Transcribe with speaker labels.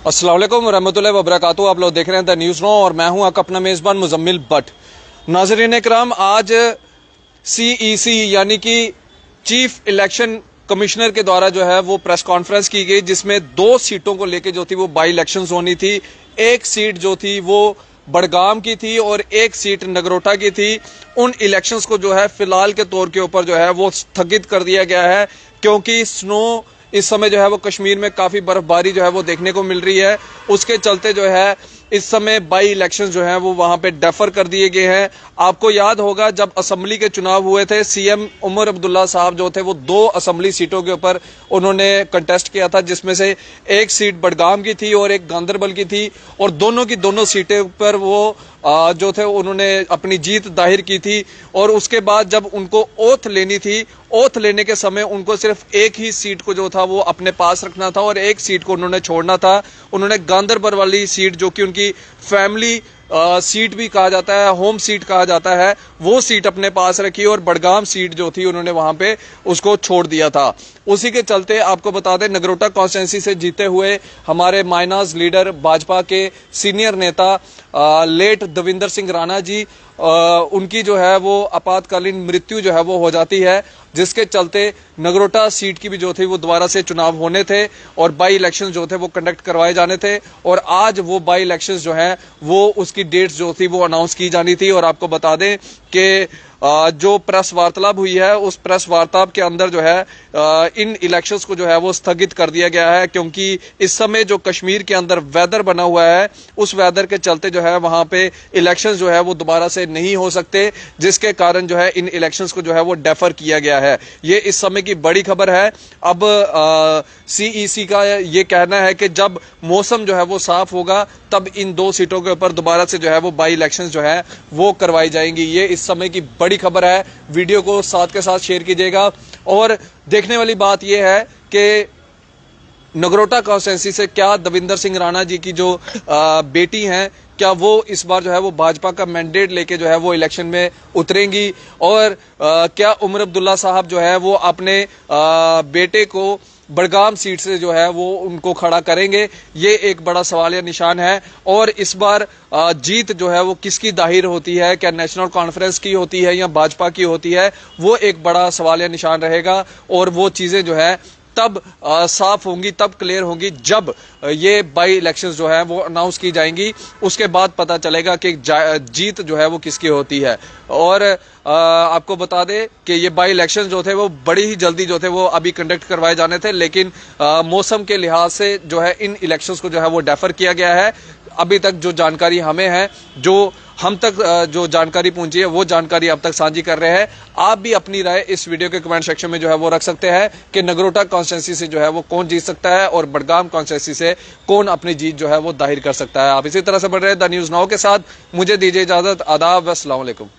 Speaker 1: अस्सलाम वालेकुम रहमतुल्लाहि व बरकातुहू। आप लोग देख रहे हैं द न्यूज़ नो और मैं हूं आपका अपना मेज़बान मुजम्मिल भट्ट। नाज़रीन इकराम, आज CEC यानी कि चीफ इलेक्शन कमिश्नर के द्वारा जो है वो प्रेस कॉन्फ्रेंस की गई, जिसमें 2 सीटों को लेकर जो थी वो बाई इलेक्शंस होनी थी। एक सीट जो थी वो बड़गाम की थी और एक सीट नगरोटा की थी। उन इलेक्शंस को जो है फिलहाल के तौर के ऊपर जो है वो स्थगित कर दिया गया है, क्योंकि स्नो इस समय जो है वो कश्मीर में काफी बर्फबारी जो है वो देखने को मिल रही है। उसके चलते जो है इस समय बाई इलेक्शंस जो है वो वहां पे डेफर कर दिए गए हैं। आपको याद होगा जब असेंबली के चुनाव हुए थे, सीएम उमर अब्दुल्ला साहब जो थे वो 2 असेंबली सीटों के ऊपर उन्होंने कंटेस्ट किया था, जिसमें से एक सीट बडगाम की थी और एक गांदरबल की थी, और दोनों की दोनों सीटें पर वो जो थे उन्होंने अपनी जीत जाहिर की थी। और उसके बाद जब उनको ओथ लेनी थी, ओथ लेने के समय उनको सिर्फ एक ही सीट को जो था वो अपने पास रखना था और एक सीट को उन्होंने छोड़ना था। उन्होंने गांदरबल वाली सीट, जो कि उनकी फैमिली सीट भी कहा जाता है, होम सीट कहा जाता है, वो सीट अपने पास रखी और बडगाम सीट जो थी उन्होंने वहां पे उसको छोड़ दिया था। उसी के चलते आपको बता दें, नगरोटा कॉन्स्टिट्यूंसी से जीते हुए हमारे माइनॉर्स लीडर भाजपा के सीनियर नेता लेट दविंदर सिंह राणा जी, उनकी जो है वो आपातकालीन मृत्यु जो है वो हो जाती है, जिसके चलते नगरोटा सीट की भी जो थी वो दोबारा से चुनाव होने थे और बाई इलेक्शन जो थे वो कंडक्ट करवाए जाने थे। और आज वो बाई इलेक्शन जो है वो उसकी डेट्स जो थी वो अनाउंस की जानी थी। और आपको बता दें कि जो प्रेस वार्तालाप हुई है, उस प्रेस वार्तालाप के अंदर जो है इन इलेक्शंस को जो है वो स्थगित कर दिया गया है, क्योंकि इस समय जो कश्मीर के अंदर वेदर बना हुआ है, उस वेदर के चलते जो है वहां पे इलेक्शंस जो है वो दोबारा से नहीं हो सकते, जिसके कारण जो है इन इलेक्शंस को जो है वो डेफर किया गया है। ये इस समय की बड़ी खबर है। अब CEC का ये कहना है कि जब मौसम जो है वो साफ होगा तब इन 2 सीटों के ऊपर दोबारा से जो है वो बाई इलेक्शंस जो है वो करवाई जाएंगी। ये इस समय की बड़ी खबर है। वीडियो को साथ के साथ शेयर कीजिएगा। और देखने वाली बात यह है कि नगरोटा कॉन्स्टिट्यूंसी से क्या दविंदर सिंह राणा जी की जो बेटी हैं, क्या वो इस बार जो है वो भाजपा का मैंडेट लेके जो है वो इलेक्शन में उतरेंगी, और क्या उमर अब्दुल्ला साहब जो है वो अपने बेटे को बडगाम सीट से जो है वो उनको खड़ा करेंगे। ये एक बड़ा सवाल या निशान है। और इस बार जीत जो है वो किसकी जाहिर होती है, क्या नेशनल कॉन्फ्रेंस की होती है या भाजपा की होती है, वो एक बड़ा सवाल या निशान रहेगा। और वो चीजें जो है तब साफ होंगी, तब क्लियर होंगी जब ये बाई इलेक्शंस जो है वो अनाउंस की जाएंगी। उसके बाद पता चलेगा कि जीत जो है वो किसकी होती है। और आपको बता दें कि ये बाई इलेक्शंस जो थे वो बड़ी ही जल्दी जो थे वो अभी कंडक्ट करवाए जाने थे, लेकिन मौसम के लिहाज से जो है इन इलेक्शंस को जो है वो डेफर किया गया है। अभी तक जो जानकारी हमें है, जो हम तक जो जानकारी पहुंची है, वो जानकारी अब तक साझी कर रहे हैं। आप भी अपनी राय इस वीडियो के कमेंट सेक्शन में जो है वो रख सकते हैं कि नगरोटा कॉन्स्टिट्यूंसी से जो है वो कौन जीत सकता है और बडगाम कॉन्स्टिट्यूंसी से कौन अपनी जीत जो है वो जाहिर कर सकता है। आप इसी तरह से बढ़ रहे हैं द न्यूज़ नाउ के साथ। मुझे दीजिए इजाजत। आदाब व अस्सलाम वालेकुम।